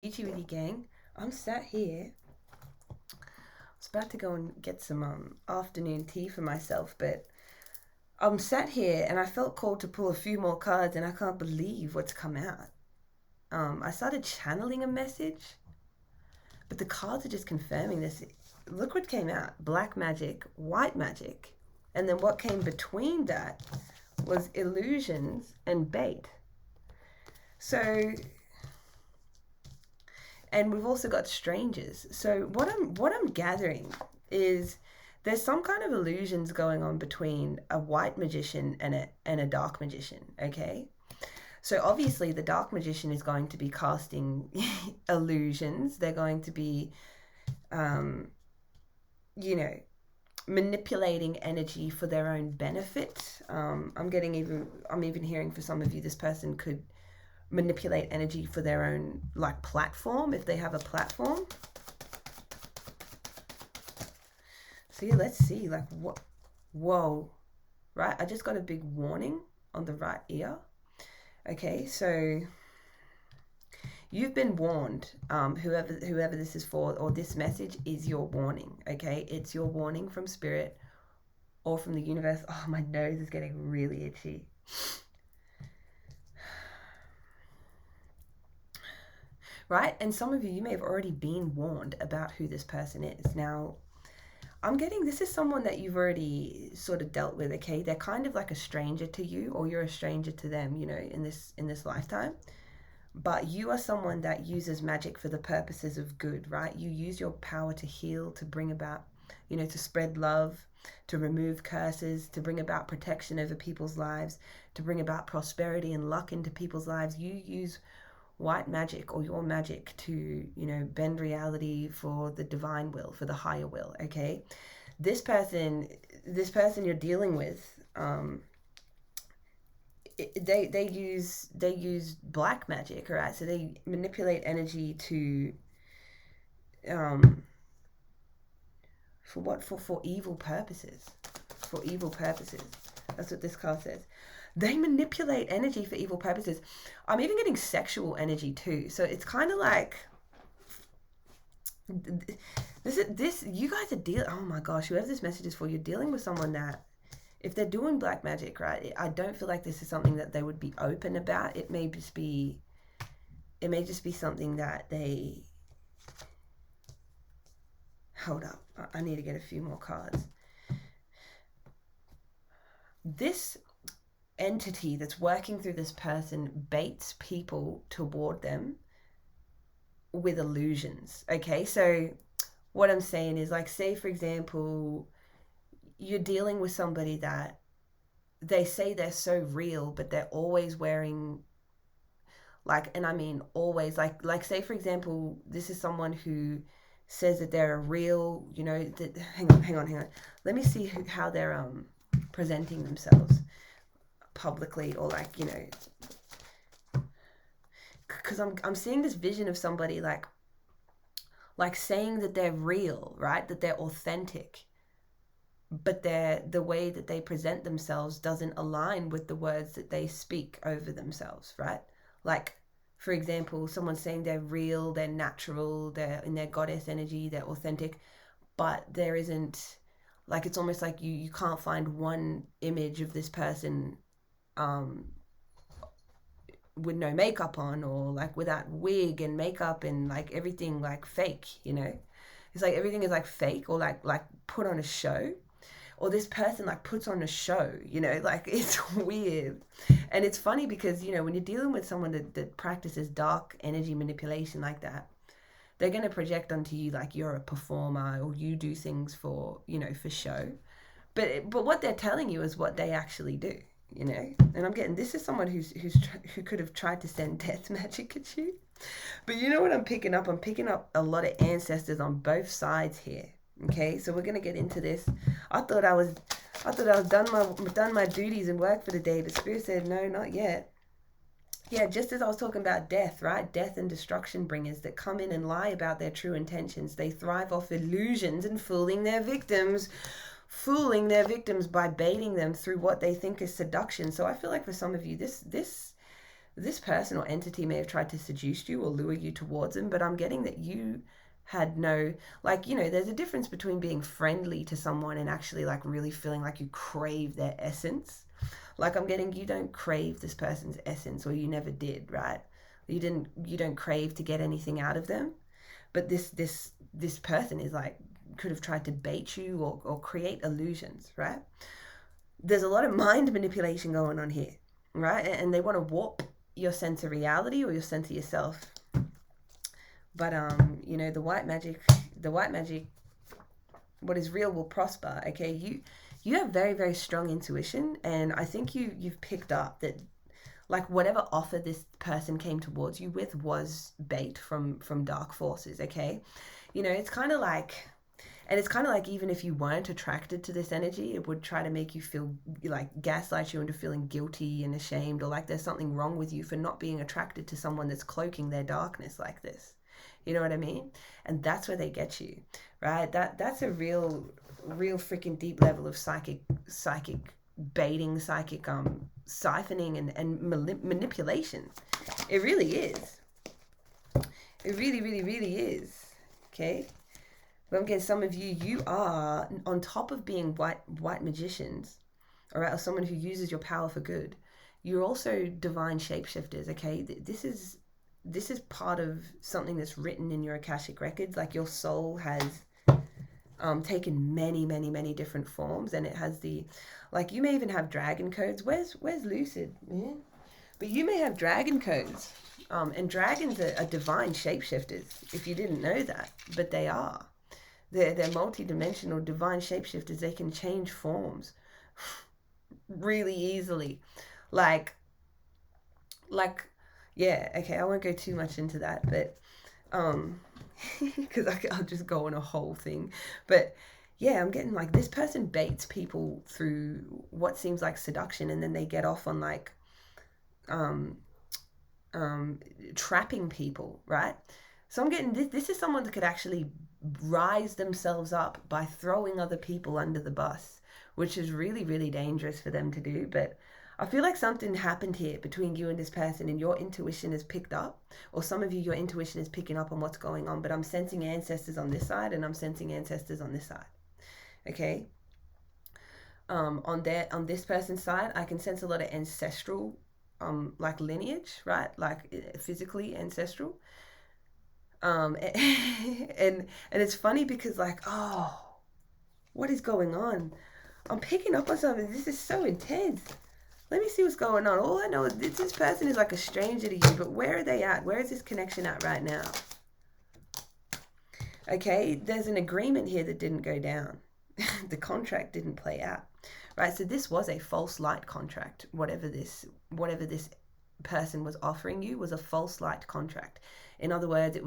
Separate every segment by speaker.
Speaker 1: Ichi with you, gang. I'm sat here. I was about to go and get some afternoon tea for myself, but I'm sat here and I felt called to pull a few more cards, and I can't believe what's come out. I started channeling a message, but the cards are just confirming this. Look what came out: black magic, white magic, and then what came between that was illusions and bait. So, and we've also got strangers. So what I'm gathering is there's some kind of illusions going on between a white magician and a dark magician. Okay, so obviously the dark magician is going to be casting illusions. They're going to be, um, you know, manipulating energy for their own benefit. I'm even hearing for some of you, this person could manipulate energy for their own like platform if they have a platform. So yeah, let's see. Like what? Whoa, right? I just got a big warning on the right ear. Okay, so you've been warned. Whoever this is for, or this message is your warning. Okay, it's your warning from spirit or from the universe. Oh, my nose is getting really itchy. Right? And some of you may have already been warned about who this person is. Now, I'm getting this is someone that you've already sort of dealt with, okay? They're kind of like a stranger to you, or you're a stranger to them, in this lifetime. But you are someone that uses magic for the purposes of good, right? You use your power to heal, to bring about, to spread love, to remove curses, to bring about protection over people's lives, to bring about prosperity and luck into people's lives. You use white magic or your magic to, bend reality for the divine will, for the higher will, okay? This person you're dealing with, they use black magic, all right? So they manipulate energy to, for what? For evil purposes. For evil purposes. That's what this card says. They manipulate energy for evil purposes. I'm even getting sexual energy too. So it's kind of like this. You guys are dealing. Oh my gosh, whoever this message is for, you're dealing with someone that, if they're doing black magic, right? I don't feel like this is something that they would be open about. It may just be something that they. Hold up, I need to get a few more cards. This entity that's working through this person baits people toward them with illusions. Okay, so what I'm saying is, like, say for example, you're dealing with somebody that they say they're so real, but they're always wearing, like, and I mean always, like say for example, this is someone who says that they're a real, hang on, let me see how they're presenting themselves publicly, or like, because I'm seeing this vision of somebody like saying that they're real, right? That they're authentic, but the way that they present themselves doesn't align with the words that they speak over themselves, right? Like, for example, someone saying they're real, they're natural, they're in their goddess energy, they're authentic, but there isn't, like, it's almost like you can't find one image of this person with no makeup on, or like without wig and makeup and like everything like fake, it's like everything is like fake, or like put on a show, or this person like puts on a show, like it's weird. And it's funny because, when you're dealing with someone that practices dark energy manipulation like that, they're going to project onto you like you're a performer, or you do things for, for show. But what they're telling you is what they actually do, And I'm getting, this is someone who could have tried to send death magic at you. But you know what I'm picking up? I'm picking up a lot of ancestors on both sides here. Okay, so we're gonna get into this. I thought I was done my duties and work for the day, but Spirit said no, not yet. Yeah, just as I was talking about death, right? Death and destruction bringers that come in and lie about their true intentions. They thrive off illusions and fooling their victims by baiting them through what they think is seduction. So I feel like for some of you, this this person or entity may have tried to seduce you or lure you towards them, but I'm getting that you had no, like, you know, there's a difference between being friendly to someone and actually like really feeling like you crave their essence. Like, I'm getting you don't crave this person's essence, or you never did, right? You don't crave to get anything out of them. But this person is like, could have tried to bait you or create illusions, right? There's a lot of mind manipulation going on here, right? And they want to warp your sense of reality or your sense of yourself. But you know, the white magic, what is real will prosper. Okay, you have very, very strong intuition, and I think you've picked up that, like, whatever offer this person came towards you with was bait from dark forces. Okay, you know, it's kind of like, and it's kind of like, even if you weren't attracted to this energy, it would try to make you feel, like, gaslight you into feeling guilty and ashamed, or like there's something wrong with you for not being attracted to someone that's cloaking their darkness like this. You know what I mean? And that's where they get you, right? That's a real freaking deep level of psychic baiting, psychic siphoning and manipulation. It really is. It really, really, really is. Okay? But I'm getting some of you are, on top of being white magicians, all right, or someone who uses your power for good, you're also divine shapeshifters. Okay, this is part of something that's written in your Akashic records. Like, your soul has taken many, many, many different forms, and it has the, like, you may even have dragon codes. Where's Lucid? Yeah. But you may have dragon codes, and dragons are divine shapeshifters. If you didn't know that, but they are. They're multi-dimensional divine shapeshifters. They can change forms really easily, like yeah. Okay, I won't go too much into that, but because I'll just go on a whole thing. But yeah, I'm getting, like, this person baits people through what seems like seduction, and then they get off on, like, trapping people, right? So I'm getting this is someone that could actually rise themselves up by throwing other people under the bus, which is really, really dangerous for them to do. But I feel like something happened here between you and this person, and your intuition has picked up, or some of you, your intuition is picking up on what's going on. But I'm sensing ancestors on this side, and I'm sensing ancestors on this side. Okay. On this person's side, I can sense a lot of ancestral, like, lineage, right? Like, physically ancestral. And it's funny because, like, oh, what is going on? I'm picking up on something. This is so intense. Let me see what's going on. All I know is this person is like a stranger to you, but where are they at? Where is this connection at right now? Okay, there's an agreement here that didn't go down. The contract didn't play out, right? So this was a false light contract. Whatever this person was offering you was a false light contract. In other words,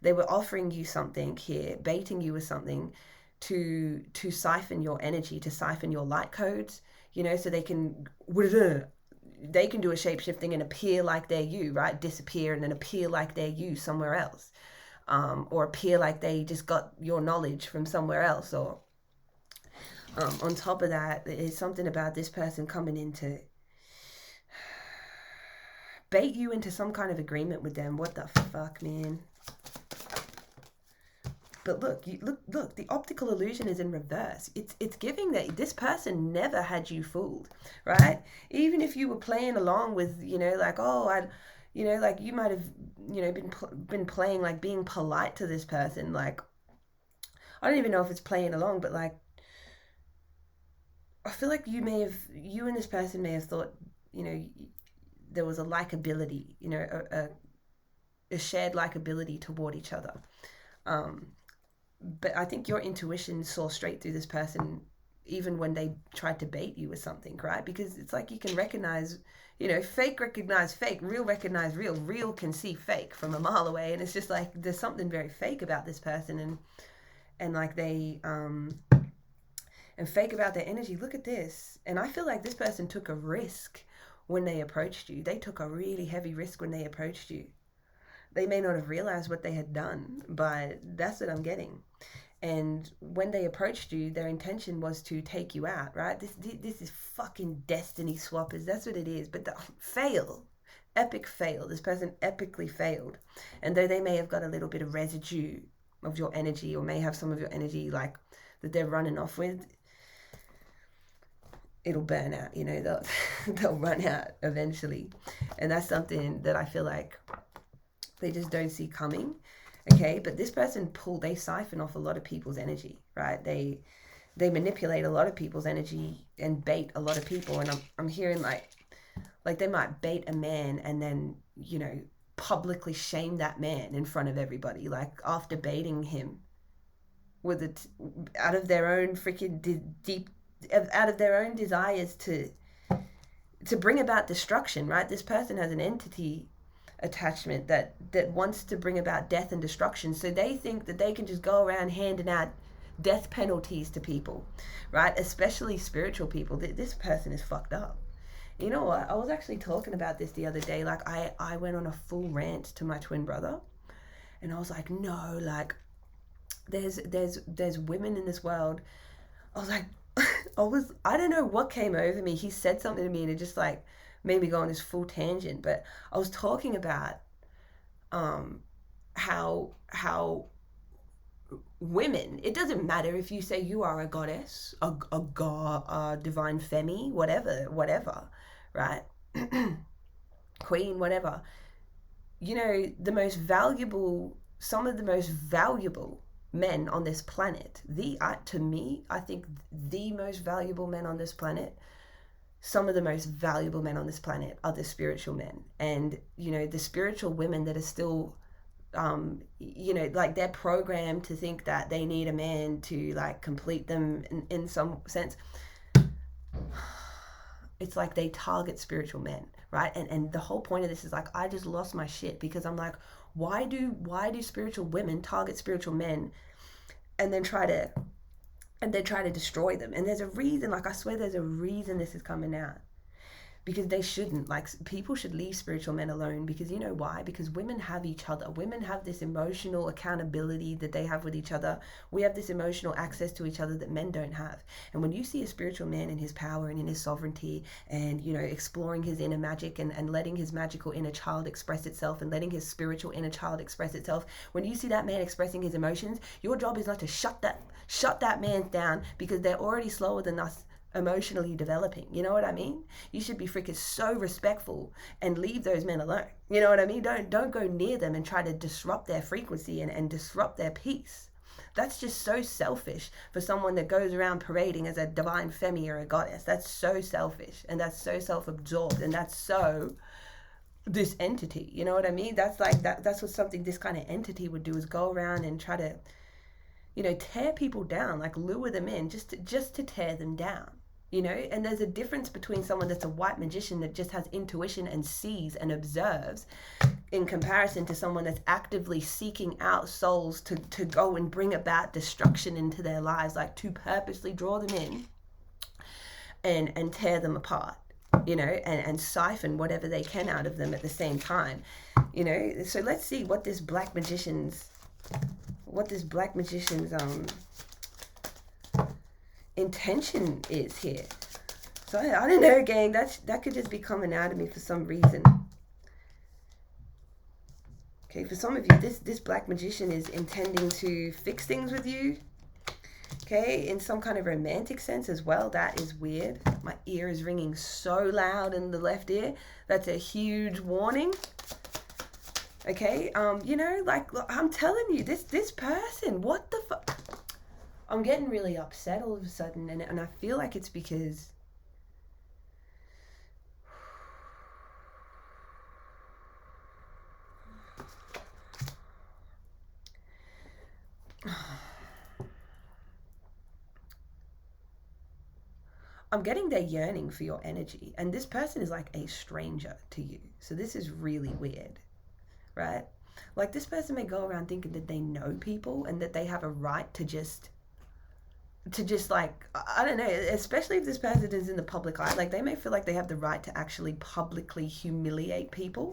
Speaker 1: they were offering you something here, baiting you with something to siphon your energy, to siphon your light codes, you know, so they can do a shape shifting and appear like they're you, right? Disappear and then appear like they're you somewhere else, or appear like they just got your knowledge from somewhere else. Or on top of that, there's something about this person coming in to bait you into some kind of agreement with them. What the fuck, man? But look, look, the optical illusion is in reverse. It's giving that this person never had you fooled, right? Even if you were playing along with, you know, like, oh, like, you might have, you know, been playing, like, being polite to this person. Like, I don't even know if it's playing along, but, like, I feel like you and this person may have thought, you know, there was a likability, you know, a shared likability toward each other. But I think your intuition saw straight through this person, even when they tried to bait you with something, right? Because it's like, you can recognize, you know, fake recognize fake, real recognize real, real can see fake from a mile away. And it's just like, there's something very fake about this person, and like they, and fake about their energy. Look at this. And I feel like this person took a risk when they approached you. They took a really heavy risk when they approached you. They may not have realized what they had done, but that's what I'm getting. And when they approached you, their intention was to take you out, right? This is fucking destiny swappers. That's what it is. But fail. epic fail. This person epically failed. And though they may have got a little bit of residue of your energy, or may have some of your energy like that they're running off with, it'll burn out, you know, they'll run out eventually. And that's something that I feel like they just don't see coming. Okay, but this person they siphon off a lot of people's energy, right? They manipulate a lot of people's energy and bait a lot of people. And I'm hearing like they might bait a man and then, you know, publicly shame that man in front of everybody, like after baiting him with it out of their own freaking deep, out of their own desires to bring about destruction, right? This person has an entity attachment that wants to bring about death and destruction. So they think that they can just go around handing out death penalties to people, right? Especially spiritual people. This person is fucked up. You know what? I was actually talking about this the other day. Like I went on a full rant to my twin brother, and I was like, no, like there's women in this world. I was like, I don't know what came over me. He said something to me and it just like made me go on this full tangent. But I was talking about how women, it doesn't matter if you say you are a goddess, a god, a divine femi, whatever, right? Queen, whatever. You know, some of the most valuable men on this planet, to me, I think the most valuable men on this planet, some of the most valuable men on this planet are the spiritual men. And, you know, the spiritual women that are still, you know, like they're programmed to think that they need a man to like complete them in some sense. It's like they target spiritual men, right? And the whole point of this is like, I just lost my shit, because I'm like, why do spiritual women target spiritual men and then try to destroy them? And there's a reason, like I swear there's a reason this is coming out. Because they shouldn't, like, people should leave spiritual men alone. Because you know why? Because women have each other. Women have this emotional accountability that they have with each other. We have this emotional access to each other that men don't have. And when you see a spiritual man in his power and in his sovereignty and, you know, exploring his inner magic and letting his magical inner child express itself and letting his spiritual inner child express itself, when you see that man expressing his emotions, your job is not to shut that man down, because they're already slower than us emotionally developing. You know what I mean? You should be freaking so respectful and leave those men alone. You know what I mean? Don't go near them and try to disrupt their frequency and disrupt their peace. That's just so selfish for someone that goes around parading as a divine femi or a goddess. That's so selfish, and that's so self-absorbed, and that's so this entity. You know what I mean? That's like that's what something this kind of entity would do, is go around and try to, you know, tear people down, like lure them in just to tear them down. You know, and there's a difference between someone that's a white magician that just has intuition and sees and observes, in comparison to someone that's actively seeking out souls to go and bring about destruction into their lives, like to purposely draw them in and tear them apart, you know, and siphon whatever they can out of them at the same time, you know. So let's see what this black magician's intention is here. So I don't know, gang, that could just be coming out of me for some reason. Okay, for some of you, this black magician is intending to fix things with you. Okay, in some kind of romantic sense as well. That is weird. My ear is ringing so loud in the left ear. That's a huge warning. Okay, you know, like, I'm telling you, this person, what the fuck? I'm getting really upset all of a sudden, and I feel like it's because I'm getting their yearning for your energy, and this person is like a stranger to you. So this is really weird, right? Like, this person may go around thinking that they know people and that they have a right to just like, I don't know, especially if this person is in the public eye, like they may feel like they have the right to actually publicly humiliate people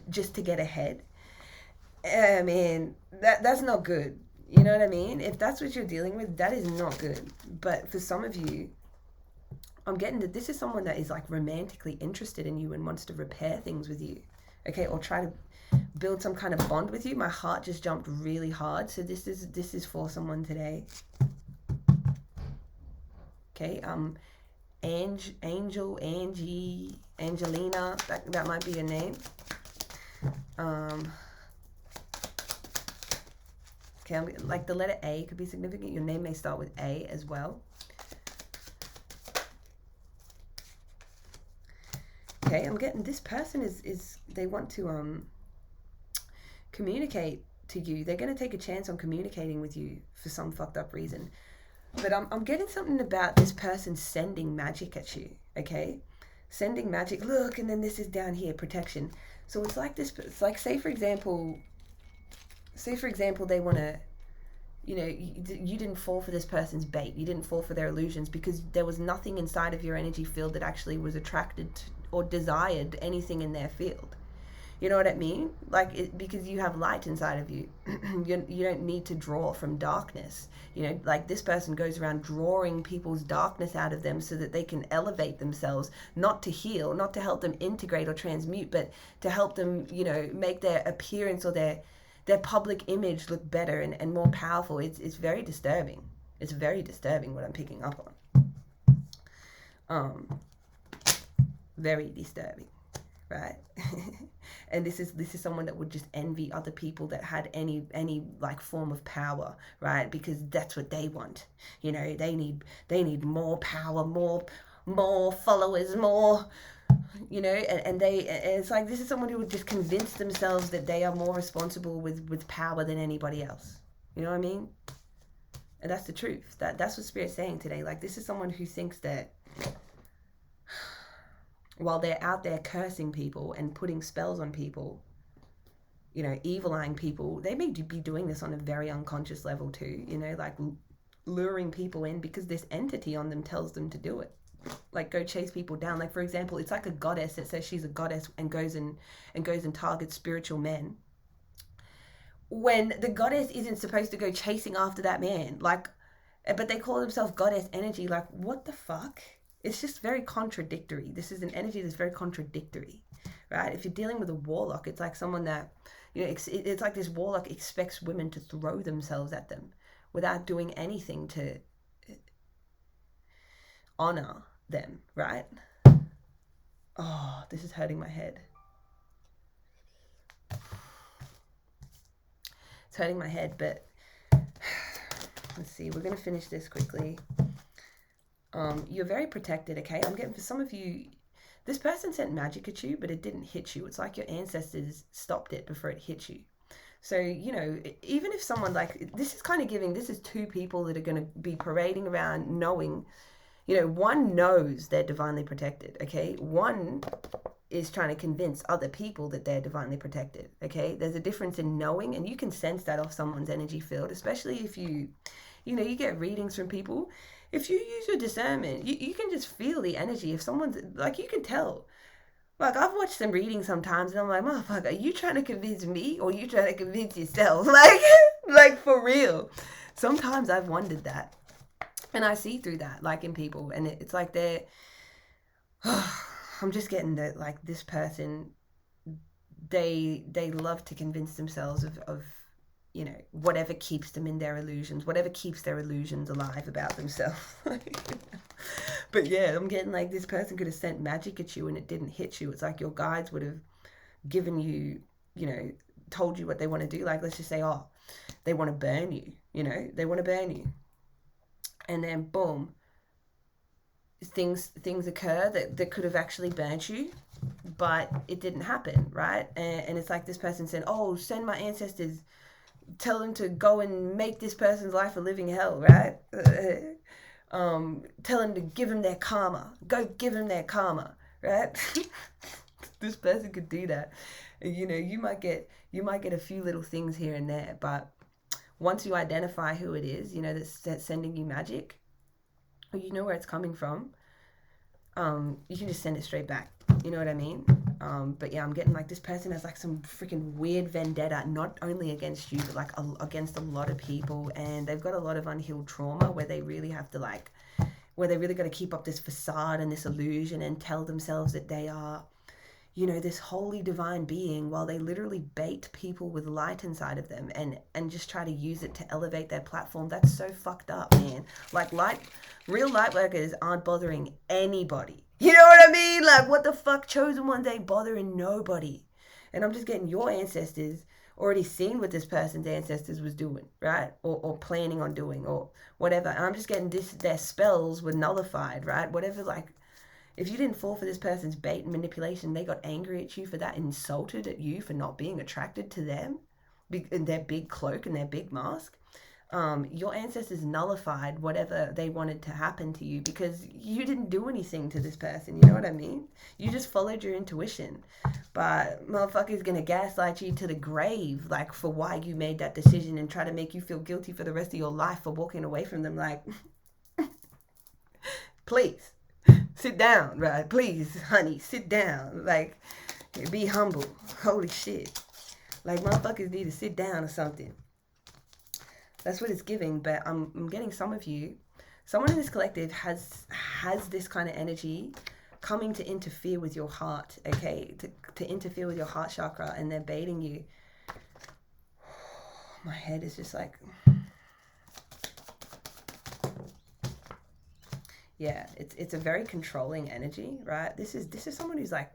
Speaker 1: just to get ahead. I mean, that's not good. You know what I mean? If that's what you're dealing with, that is not good. But for some of you, I'm getting that this is someone that is like romantically interested in you and wants to repair things with you, okay, or try to build some kind of bond with you. My heart just jumped really hard. So this is for someone today. Okay, Angel, Angie, Angelina, that might be your name. Okay, like the letter A could be significant. Your name may start with A as well. Okay, I'm getting this person is they want to communicate to you. They're going to take a chance on communicating with you for some fucked up reason. But I'm getting something about this person sending magic at you, okay? Sending magic, look, and then this is down here, protection. So it's like this, it's like, say for example, they want to, you know, you didn't fall for this person's bait. You didn't fall for their illusions because there was nothing inside of your energy field that actually was attracted to or desired anything in their field. You know what I mean? Like, because you have light inside of you. You don't need to draw from darkness. You know, like this person goes around drawing people's darkness out of them so that they can elevate themselves, not to heal, not to help them integrate or transmute, but to help them, you know, make their appearance or their public image look better and more powerful. It's very disturbing. It's very disturbing what I'm picking up on. Very disturbing, right? And this is someone that would just envy other people that had any like form of power, right? Because that's what they want. You know, they need more power, more followers, more, you know, and it's like this is someone who would just convince themselves that they are more responsible with power than anybody else. You know what I mean? And that's the truth. That's what Spirit's saying today. Like, this is someone who thinks that while they're out there cursing people and putting spells on people, you know, evil-eyeing people, they may be doing this on a very unconscious level too, you know, like luring people in because this entity on them tells them to do it. Like, go chase people down. Like, for example, it's like a goddess that says she's a goddess and goes and targets spiritual men, when the goddess isn't supposed to go chasing after that man. Like, but they call themselves goddess energy. Like, what the fuck? It's just very contradictory. This is an energy that's very contradictory, right? If you're dealing with a warlock, it's like someone that, you know, it's like this warlock expects women to throw themselves at them without doing anything to honor them, right? Oh, this is hurting my head. It's hurting my head, but let's see. We're going to finish this quickly. You're very protected, okay? I'm getting, for some of you, this person sent magic at you, but it didn't hit you. It's like your ancestors stopped it before it hit you. So, you know, even if someone, like, this is kind of giving, this is two people that are going to be parading around knowing, you know, one knows they're divinely protected, okay? One is trying to convince other people that they're divinely protected, okay? There's a difference in knowing, and you can sense that off someone's energy field, especially if you know, you get readings from people. If you use your discernment, you can just feel the energy. If someone's, like, you can tell. Like, I've watched some readings sometimes, and I'm like, motherfucker, are you trying to convince me, or are you trying to convince yourself? Like for real. Sometimes I've wondered that. And I see through that, like, in people. And it's like they're, I'm just getting that, like, this person, they love to convince themselves of you know, whatever keeps them in their illusions, whatever keeps their illusions alive about themselves. But yeah, I'm getting like this person could have sent magic at you and it didn't hit you. It's like your guides would have given you, you know, told you what they want to do. Like, let's just say, oh, they want to burn you, you know, they want to burn you. And then boom, things occur that could have actually burnt you, but it didn't happen, right? And it's like this person said, oh, send my ancestors, tell them to go and make this person's life a living hell, right? Tell them to give them their karma. Go give them their karma, right? This person could do that. You know, you might get a few little things here and there, but once you identify who it is, you know, that's sending you magic, or you know where it's coming from, you can just send it straight back. You know what I mean? But yeah, I'm getting like this person has like some freaking weird vendetta, not only against you, but like against a lot of people, and they've got a lot of unhealed trauma where they really have to like where they really got to keep up this facade and this illusion and tell themselves that they are, you know, this holy divine being, while they literally bait people with light inside of them and just try to use it to elevate their platform. That's so fucked up, man. Like, real light workers aren't bothering anybody. You know what I mean? Like, what the fuck? Chosen ones ain't bothering nobody. And I'm just getting your ancestors already seen what this person's ancestors was doing, right? Or planning on doing, or whatever. And I'm just getting their spells were nullified, right? Whatever, like, if you didn't fall for this person's bait and manipulation, they got angry at you for that, insulted at you for not being attracted to them in their big cloak and their big mask. Your ancestors nullified whatever they wanted to happen to you because you didn't do anything to this person. You know what I mean? You just followed your intuition. But motherfuckers gonna gaslight you to the grave, like, for why you made that decision, and try to make you feel guilty for the rest of your life for walking away from them. Like, please. Sit down, right? Please, honey, sit down. Like, be humble. Holy shit. Like, motherfuckers need to sit down or something. That's what it's giving. But I'm getting some of you. Someone in this collective has this kind of energy coming to interfere with your heart, okay? To interfere with your heart chakra, and they're baiting you. My head is just like... Yeah, it's a very controlling energy, right? This is someone who's like,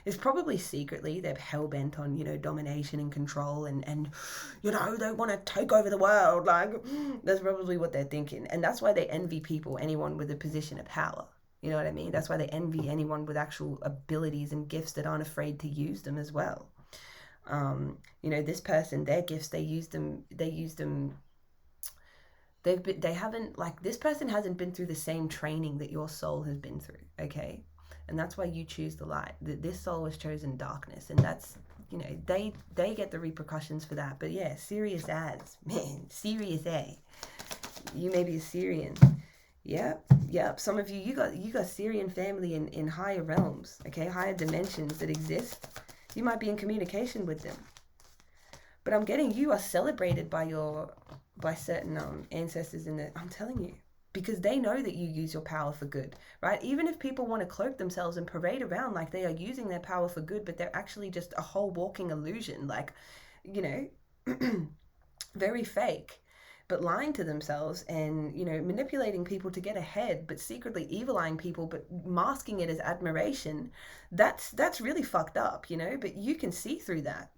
Speaker 1: is probably secretly, they're hell-bent on, you know, domination and control and you know, they want to take over the world. Like, that's probably what they're thinking. And that's why they envy people, anyone with a position of power. You know what I mean? That's why they envy anyone with actual abilities and gifts that aren't afraid to use them as well. You know, this person, their gifts, they use them they haven't, like, this person hasn't been through the same training that your soul has been through, okay? And that's why you choose the light. This soul has chosen darkness, and that's, you know, they get the repercussions for that. But yeah, serious as, man, serious A. You may be a Syrian. Yep. Some of you got Syrian family in higher realms, okay? Higher dimensions that exist. You might be in communication with them. But I'm getting, you are celebrated by certain ancestors I'm telling you, because they know that you use your power for good, right? Even if people want to cloak themselves and parade around like they are using their power for good, but they're actually just a whole walking illusion, like, you know, very fake, but lying to themselves and, you know, manipulating people to get ahead, but secretly evil-eyeing people, but masking it as admiration. That's really fucked up, you know, but you can see through that.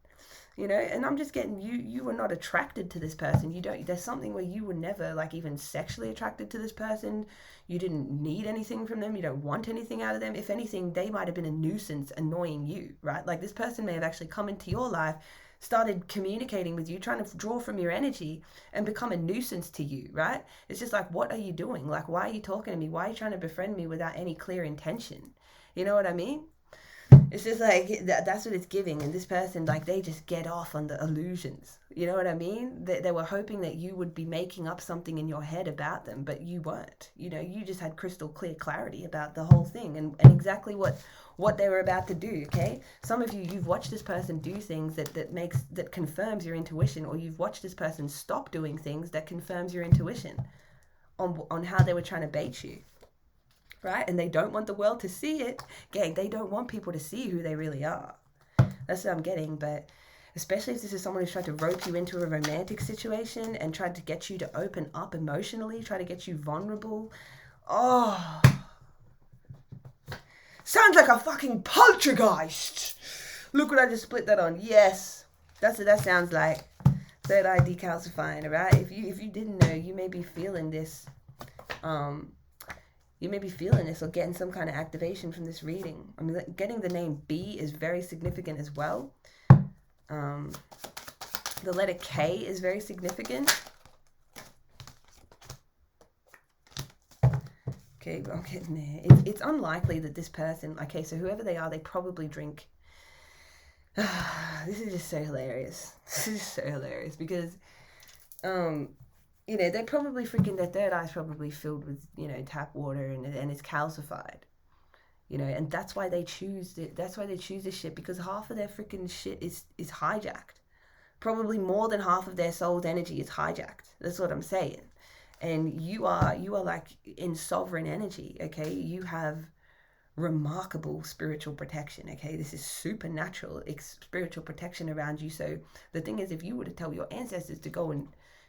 Speaker 1: You know, and I'm just getting, you were not attracted to this person. There's something where you were never, like, even sexually attracted to this person. You didn't need anything from them. You don't want anything out of them. If anything, they might have been a nuisance annoying you, right? Like, this person may have actually come into your life, started communicating with you, trying to draw from your energy and become a nuisance to you, right? It's just like, what are you doing? Like, why are you talking to me? Why are you trying to befriend me without any clear intention? You know what I mean? It's just like, that's what it's giving. And this person, like, they just get off on the illusions. You know what I mean? They were hoping that you would be making up something in your head about them, but you weren't. You know, you just had crystal clear clarity about the whole thing and exactly what they were about to do, okay? Some of you, you've watched this person do things that confirms your intuition, or you've watched this person stop doing things that confirms your intuition on how they were trying to bait you. Right? And they don't want the world to see it. Gang, they don't want people to see who they really are. That's what I'm getting. But especially if this is someone who's tried to rope you into a romantic situation and tried to get you to open up emotionally, try to get you vulnerable. Oh. Sounds like a fucking poltergeist. Look what I just split that on. Yes. That's what that sounds like. Third eye decalcifying, alright? If you didn't know, you may be feeling this. You may be feeling this or getting some kind of activation from this reading. I mean, getting the name B is very significant as well. The letter K is very significant. Okay, but I'm getting there. It's unlikely that this person, okay, so whoever they are, they probably drink. This is just so hilarious. This is so hilarious because, you know, they probably freaking, their third eye's probably filled with, you know, tap water and it's calcified. You know, and that's why they choose it. That's why they choose this shit, because half of their freaking shit is hijacked. Probably more than half of their soul's energy is hijacked. That's what I'm saying. And you are like in sovereign energy, okay? You have remarkable spiritual protection, okay? This is supernatural spiritual protection around you. So the thing is, if you were to tell your ancestors to go and,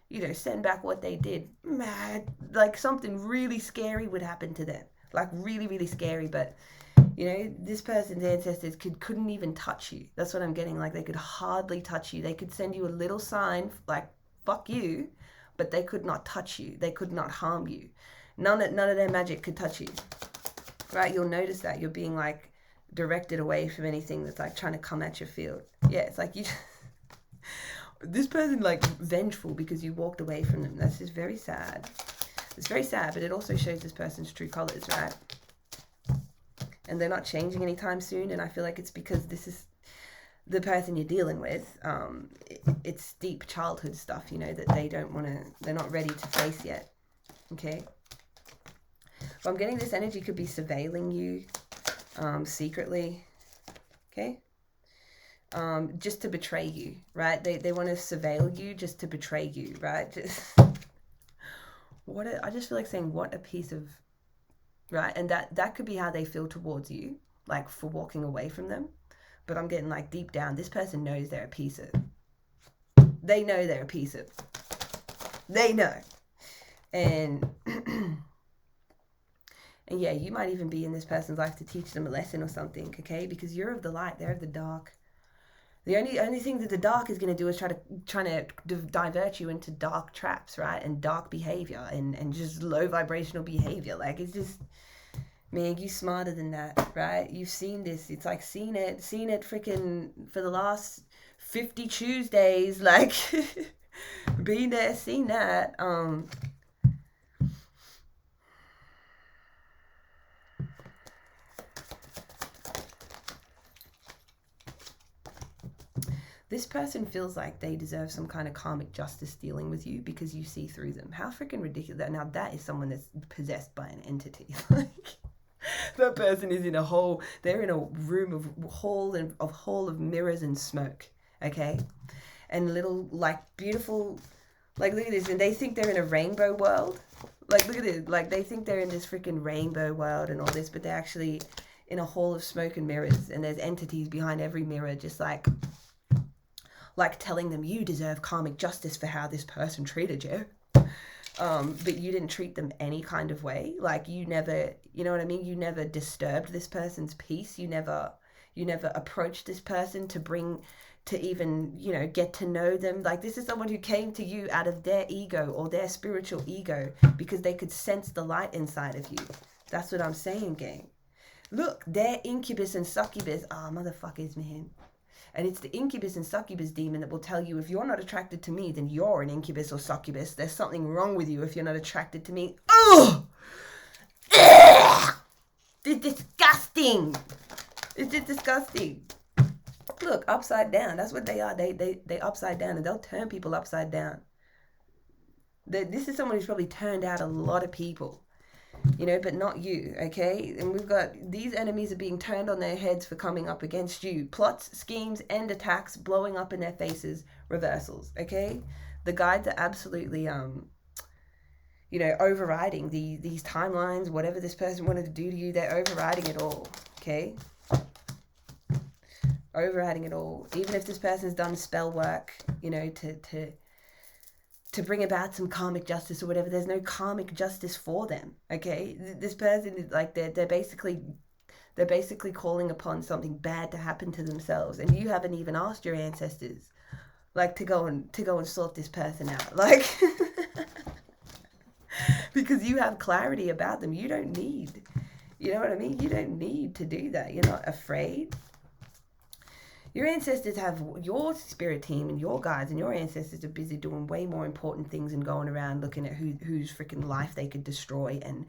Speaker 1: you know, send back what they did, man, like something really scary would happen to them, like really, really scary. But you know, this person's ancestors couldn't even touch you. That's what I'm getting. Like, they could hardly touch you. They could send you a little sign like fuck you, but they could not touch you. They could not harm you. None of their magic could touch you. Right? You'll notice that you're being like directed away from anything that's like trying to come at your field. Yeah, it's like you this person like vengeful because you walked away from them. That's just very sad. It's very sad, but it also shows this person's true colors, right? And they're not changing anytime soon. And I feel like it's because this is the person you're dealing with. It's deep childhood stuff, you know, that they're not ready to face yet. Okay. But I'm getting this energy could be surveilling you secretly. Okay. Just to betray you, right? They want to surveil you just to betray you, right? Just I just feel like saying, what a piece of, right? And that could be how they feel towards you, like for walking away from them. But I'm getting like deep down, this person knows they're a piece of. They know they're a piece of. They know. And and yeah, you might even be in this person's life to teach them a lesson or something, okay? Because you're of the light, they're of the dark. The only thing that the dark is going to do is try to divert you into dark traps, right? And dark behavior and just low vibrational behavior. Like, it's just, man, you smarter than that, right? You've seen this. It's like seen it freaking for the last 50 Tuesdays, like been there, seen that. This person feels like they deserve some kind of karmic justice dealing with you because you see through them. How freaking ridiculous. Now, that is someone that's possessed by an entity. Like, that person is in a hole. They're in a room of hall of mirrors and smoke, okay? And little, like, beautiful, like, look at this. And they think they're in a rainbow world. Like, look at this. Like, they think they're in this freaking rainbow world and all this, but they're actually in a hall of smoke and mirrors. And there's entities behind every mirror just like telling them you deserve karmic justice for how this person treated you. But you didn't treat them any kind of way. Like, you never, you know what I mean? You never disturbed this person's peace. You never approached this person to even, you know, get to know them. Like, this is someone who came to you out of their ego or their spiritual ego because they could sense the light inside of you. That's what I'm saying, gang. Look, they're incubus and succubus. Motherfuckers, man. And it's the incubus and succubus demon that will tell you, if you're not attracted to me, then you're an incubus or succubus. There's something wrong with you if you're not attracted to me. Oh! It's disgusting. It's just disgusting. Look, upside down. That's what they are. They upside down, and they'll turn people upside down. This is someone who's probably turned out a lot of people. You know, but not you, okay? And we've got these enemies are being turned on their heads for coming up against you. Plots, schemes, and attacks blowing up in their faces, reversals, okay? The guides are absolutely, you know, overriding these timelines, whatever this person wanted to do to you, they're overriding it all, okay? Overriding it all. Even if this person's done spell work, you know, to bring about some karmic justice or whatever, there's no karmic justice for them, okay? This person is like, they're basically calling upon something bad to happen to themselves, and you haven't even asked your ancestors, like, to go and sort this person out, like, because you have clarity about them. You don't need, you know what I mean? You don't need to do that. You're not afraid. Your ancestors have, your spirit team and your guides and your ancestors are busy doing way more important things and going around looking at whose freaking life they could destroy and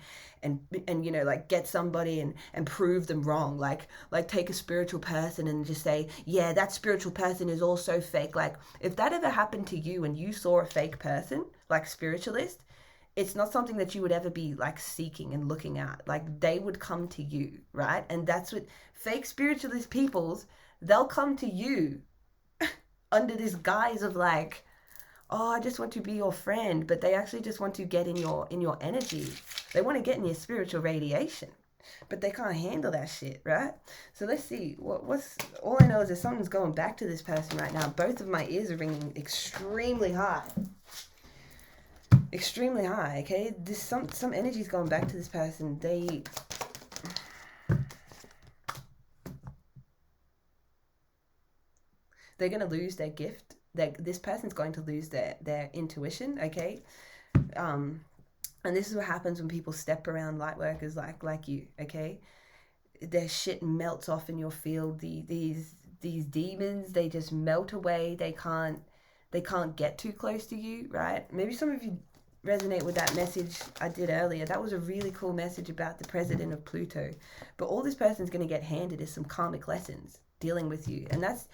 Speaker 1: you know, like, get somebody and prove them wrong. Like take a spiritual person and just say, yeah, that spiritual person is also fake. Like, if that ever happened to you and you saw a fake person, like spiritualist, it's not something that you would ever be like seeking and looking at. Like, they would come to you, right? And that's what fake spiritualist peoples, they'll come to you under this guise of like, oh, I just want to be your friend, but they actually just want to get in your energy. They want to get in your spiritual radiation, but they can't handle that shit, right? So let's see. What's all I know is that something's going back to this person right now. Both of my ears are ringing extremely high. Extremely high, okay? This some energy's going back to this person. They're going to lose their gift. This person's going to lose their intuition, okay? And this is what happens when people step around light workers like you, okay? Their shit melts off in your field. These demons, they just melt away. They can't get too close to you, right? Maybe some of you resonate with that message I did earlier. That was a really cool message about the president of Pluto. But all this person's going to get handed is some karmic lessons dealing with you. And that's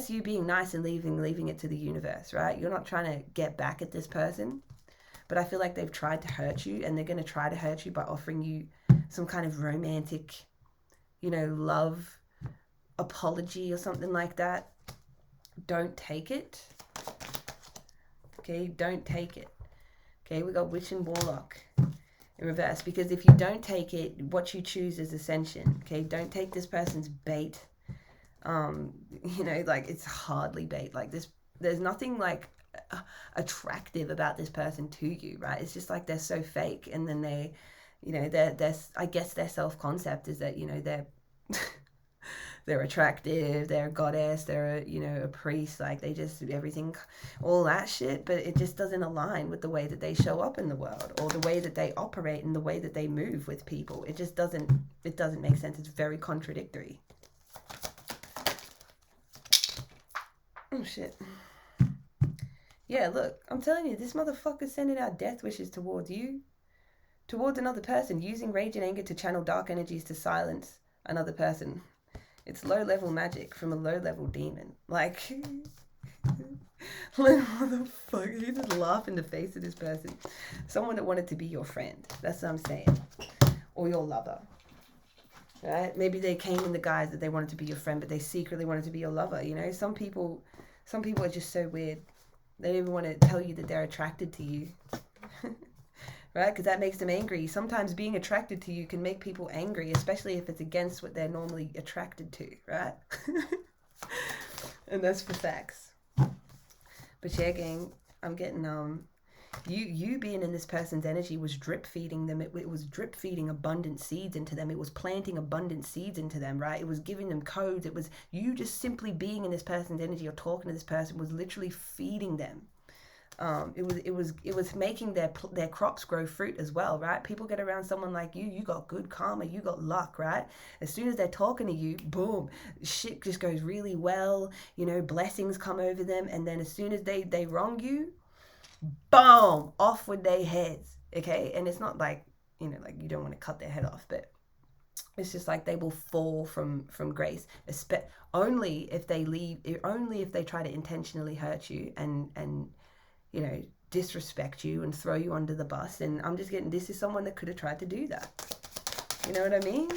Speaker 1: you being nice and leaving it to the universe, right? You're not trying to get back at this person. But I feel like they've tried to hurt you, and they're going to try to hurt you by offering you some kind of romantic, love apology or something like that. Don't take it. Okay, don't take it. Okay, we got Witch and Warlock in reverse, because if you don't take it, what you choose is ascension. Okay, don't take this person's bait. It's hardly bait. Like this, there's nothing like attractive about this person to you, right? It's just like they're so fake, and then they, they're I guess their self-concept is that, they're they're attractive, they're a goddess, they're a priest, like they just everything, all that shit, but it just doesn't align with the way that they show up in the world, or the way that they operate, and the way that they move with people. It just doesn't make sense. It's very contradictory. Oh shit. Yeah, look, I'm telling you, this motherfucker's sending out death wishes towards you, towards another person, using rage and anger to channel dark energies to silence another person. It's low-level magic from a low-level demon. Like, motherfucker, you just laugh in the face of this person. Someone that wanted to be your friend. That's what I'm saying. Or your lover. Right? Maybe they came in the guise that they wanted to be your friend, but they secretly wanted to be your lover. Some people are just so weird. They don't even want to tell you that they're attracted to you. Right? Because that makes them angry. Sometimes being attracted to you can make people angry, especially if it's against what they're normally attracted to, right? And that's for facts. But yeah, gang, I'm getting you being in this person's energy was drip feeding them. It was drip feeding abundant seeds into them. It was planting abundant seeds into them, right? It was giving them codes. It was you just simply being in this person's energy or talking to this person was literally feeding them. It was making their crops grow fruit as well, right? People get around someone like you got good karma, you got luck, right? As soon as they're talking to you, boom, shit just goes really well, blessings come over them, and then as soon as they wrong you, boom, off with their heads, okay? And it's not like, like you don't want to cut their head off, but it's just like they will fall from grace, only if they try to intentionally hurt you and disrespect you and throw you under the bus. And I'm just getting, this is someone that could have tried to do that. You know what I mean?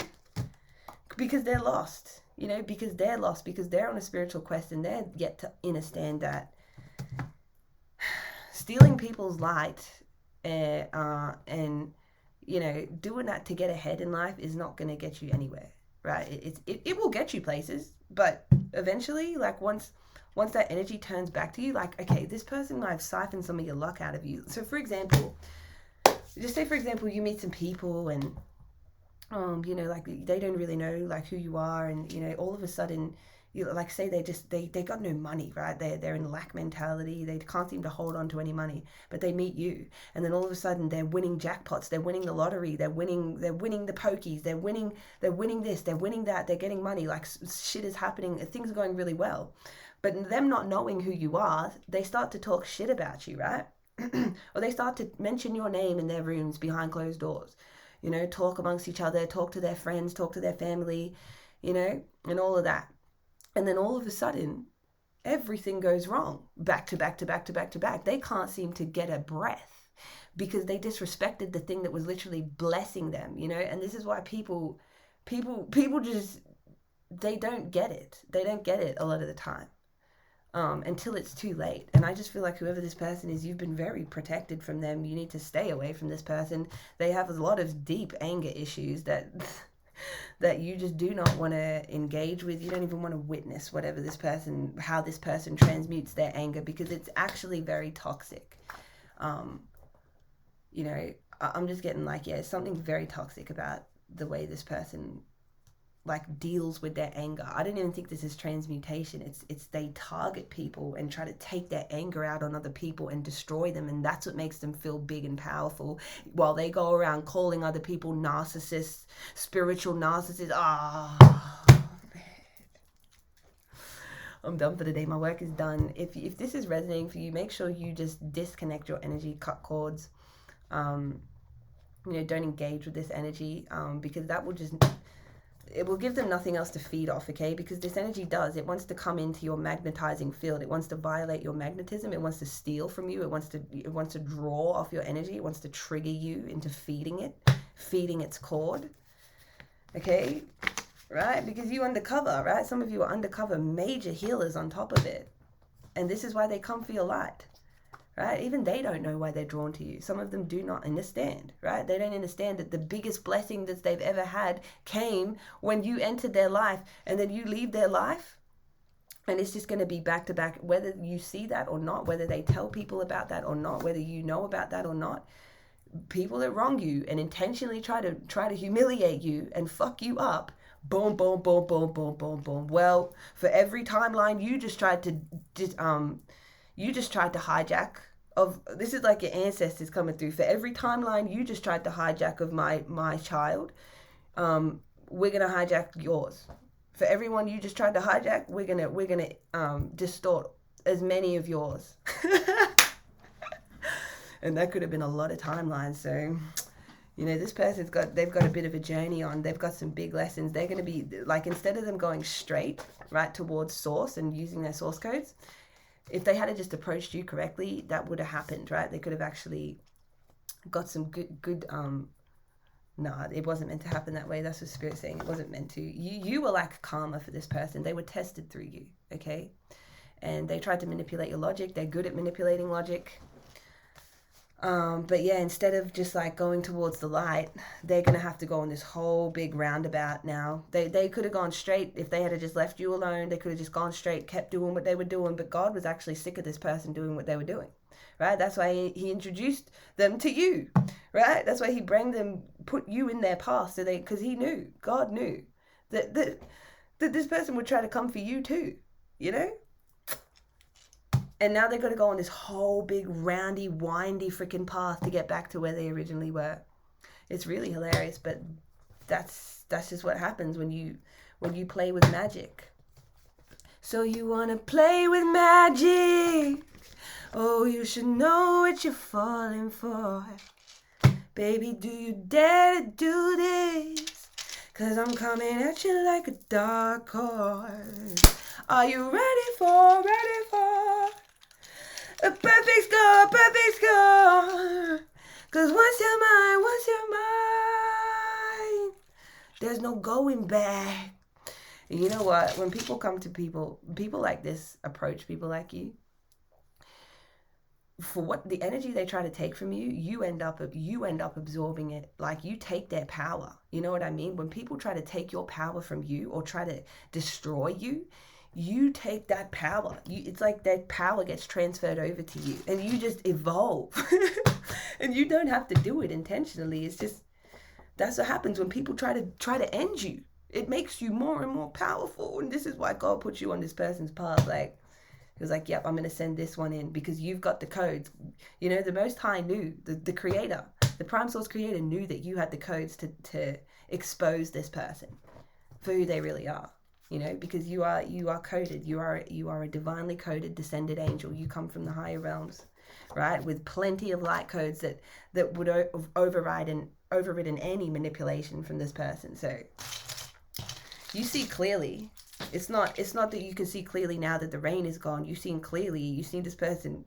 Speaker 1: Because they're lost, because they're lost, because they're on a spiritual quest, and they're yet to understand that stealing people's light and doing that to get ahead in life is not going to get you anywhere, right? It will get you places, but eventually, like once that energy turns back to you, like, okay, this person might have siphoned some of your luck out of you. So for example, just say for example you meet some people and like they don't really know like who you are, and all of a sudden like say they got no money, right? They're in lack mentality, they can't seem to hold on to any money, but they meet you, and then all of a sudden they're winning jackpots, they're winning the lottery, they're winning the pokies, they're winning this, they're winning that, they're getting money, like shit is happening, things are going really well. But them not knowing who you are, they start to talk shit about you, right? Or they start to mention your name in their rooms behind closed doors, talk amongst each other, talk to their friends, talk to their family, and all of that. And then all of a sudden, everything goes wrong, back to back to back to back to back. They can't seem to get a breath because they disrespected the thing that was literally blessing them, And this is why people just, they don't get it. They don't get it a lot of the time. until it's too late. And I just feel like whoever this person is, you've been very protected from them. You need to stay away from this person. They have a lot of deep anger issues that that you just do not want to engage with. You don't even want to witness whatever this person, how this person transmutes their anger, because it's actually very toxic. You know, I'm just getting like, yeah, something very toxic about the way this person like deals with their anger. I don't even think this is transmutation. It's they target people and try to take their anger out on other people and destroy them, and that's what makes them feel big and powerful, while they go around calling other people narcissists, spiritual narcissists. I'm done for the day. My work is done. If this is resonating for you, make sure you just disconnect your energy, cut cords. You know, don't engage with this energy, because that will just, it will give them nothing else to feed off, okay? Because this energy it wants to come into your magnetizing field. It wants to violate your magnetism. It wants to steal from you. It wants to draw off your energy. It wants to trigger you into feeding its cord, okay? Right? Because you undercover, right? Some of you are undercover major healers on top of it. And this is why they come for your light. Right? Even they don't know why they're drawn to you. Some of them do not understand, right? They don't understand that the biggest blessing that they've ever had came when you entered their life, and then you leave their life, and it's just going to be back to back, whether you see that or not, whether they tell people about that or not, whether you know about that or not. People that wrong you and intentionally try to humiliate you and fuck you up, boom, boom, boom, boom, boom, boom, boom. Well, for every timeline you just tried to hijack of, this is like your ancestors coming through. For every timeline you just tried to hijack of my child, we're gonna hijack yours. For everyone you just tried to hijack, we're gonna distort as many of yours. And that could have been a lot of timelines. So, you know, this person's they've got a bit of a journey on. They've got some big lessons. They're gonna be like, instead of them going straight right towards source and using their source codes, if they had just approached you correctly, that would have happened, right? They could have actually got some good no, it wasn't meant to happen that way. That's what Spirit's saying. It wasn't meant to. You were like karma for this person. They were tested through you, okay? And they tried to manipulate your logic. They're good at manipulating logic. But yeah, instead of just like going towards the light, they're going to have to go on this whole big roundabout now. They could have gone straight if they had just left you alone. They could have just gone straight, kept doing what they were doing. But God was actually sick of this person doing what they were doing, right? That's why he introduced them to you, right? That's why he put you in their path, so because God knew that this person would try to come for you too, you know? And now they're going to go on this whole big roundy, windy freaking path to get back to where they originally were. It's really hilarious, but that's just what happens when you play with magic. So you want to play with magic? Oh, you should know what you're falling for. Baby, do you dare to do this? 'Cause I'm coming at you like a dark horse. Are you ready for a perfect score, perfect score? 'Cause once you're mine, there's no going back. And you know what? When people come to people like this approach people like you, for what the energy they try to take from you, you end up absorbing it. Like, you take their power. You know what I mean? When people try to take your power from you or try to destroy you, you take that power. It's like that power gets transferred over to you, and you just evolve. And you don't have to do it intentionally. It's just, that's what happens when people try to end you. It makes you more and more powerful. And this is why God put you on this person's path. Like, he was like, yep, I'm going to send this one in because you've got the codes. You know, the Most High knew, the creator, the Prime Source creator knew that you had the codes to expose this person for who they really are. You know, because you are coded. You are a divinely coded descended angel. You come from the higher realms, right? With plenty of light codes that would have overridden any manipulation from this person. So you see clearly. It's not that you can see clearly now that the rain is gone. You've seen clearly. You've seen this person.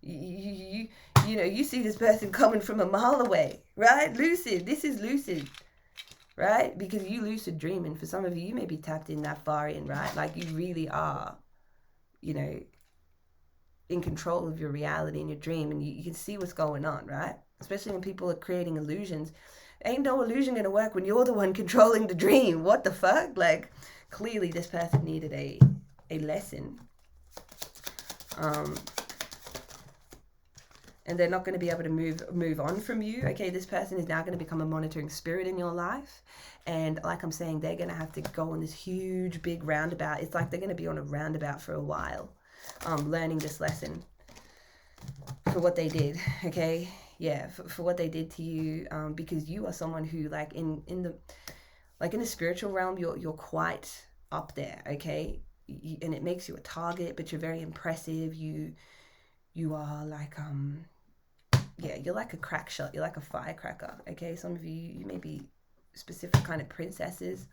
Speaker 1: You know, you see this person coming from a mile away, right? Lucid. This is lucid, right? Because you lucid dreaming. For some of you, you may be tapped in that far in, right? Like, you really are, you know, in control of your reality and your dream, and you can see what's going on, right? Especially when people are creating illusions. Ain't no illusion gonna work when you're the one controlling the dream. What the fuck? Like, clearly this person needed a lesson. And they're not going to be able to move on from you. Okay, this person is now going to become a monitoring spirit in your life. And like I'm saying, they're going to have to go on this huge, big roundabout. It's like they're going to be on a roundabout for a while, learning this lesson for what they did, okay? Yeah, for what they did to you, because you are someone who, like, in the spiritual realm, you're quite up there, okay? And it makes you a target, but you're very impressive. You are like, yeah, you're like a crack shot. You're like a firecracker, okay? Some of you may be specific kind of princesses.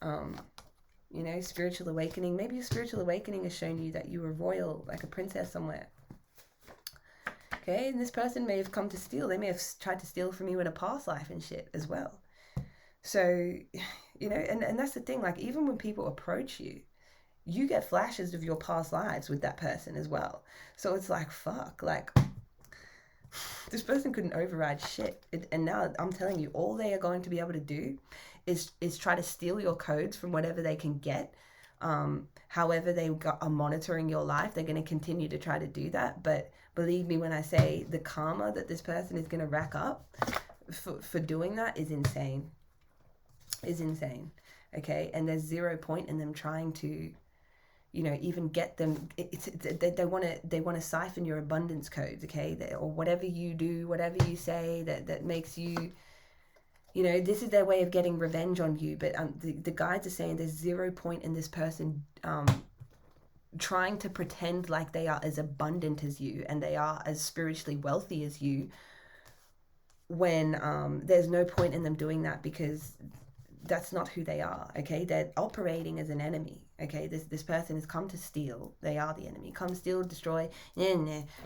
Speaker 1: You know, spiritual awakening. Maybe your spiritual awakening has shown you that you were royal, like a princess somewhere. Okay, and this person may have come to steal. They may have tried to steal from you in a past life and shit as well. So, you know, and that's the thing. Like, even when people approach you, you get flashes of your past lives with that person as well. So it's like, fuck, like, this person couldn't override shit. And now I'm telling you, all they are going to be able to do is try to steal your codes from whatever they can get. However they are monitoring your life, they're going to continue to try to do that. But believe me when I say the karma that this person is going to rack up for doing that is insane. Is insane. Okay? And there's zero point in them trying to, you know, even get them. They want to siphon your abundance codes, okay? Or whatever you do, whatever you say that makes you, you know, this is their way of getting revenge on you. But the guides are saying there's zero point in this person trying to pretend like they are as abundant as you and they are as spiritually wealthy as you, when there's no point in them doing that, because that's not who they are, okay? They're operating as an enemy, okay? This person has come to steal. They are the enemy. Come steal, destroy,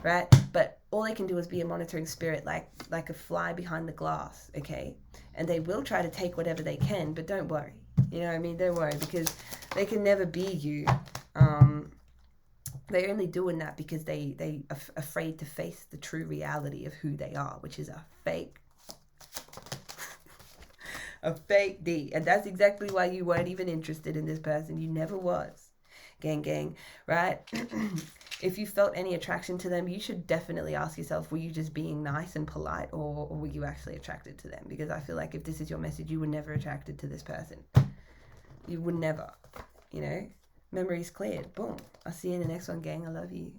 Speaker 1: right? But all they can do is be a monitoring spirit, like a fly behind the glass, okay? And they will try to take whatever they can, but don't worry. You know what I mean? Don't worry, because they can never be you. They're only doing that because they are afraid to face the true reality of who they are, which is a fake D. And that's exactly why you weren't even interested in this person. You never was. Gang, right? If you felt any attraction to them, you should definitely ask yourself, were you just being nice and polite, or were you actually attracted to them? Because I feel like if this is your message, you were never attracted to this person. You would never, you know? Memories cleared. Boom. I'll see you in the next one, gang. I love you.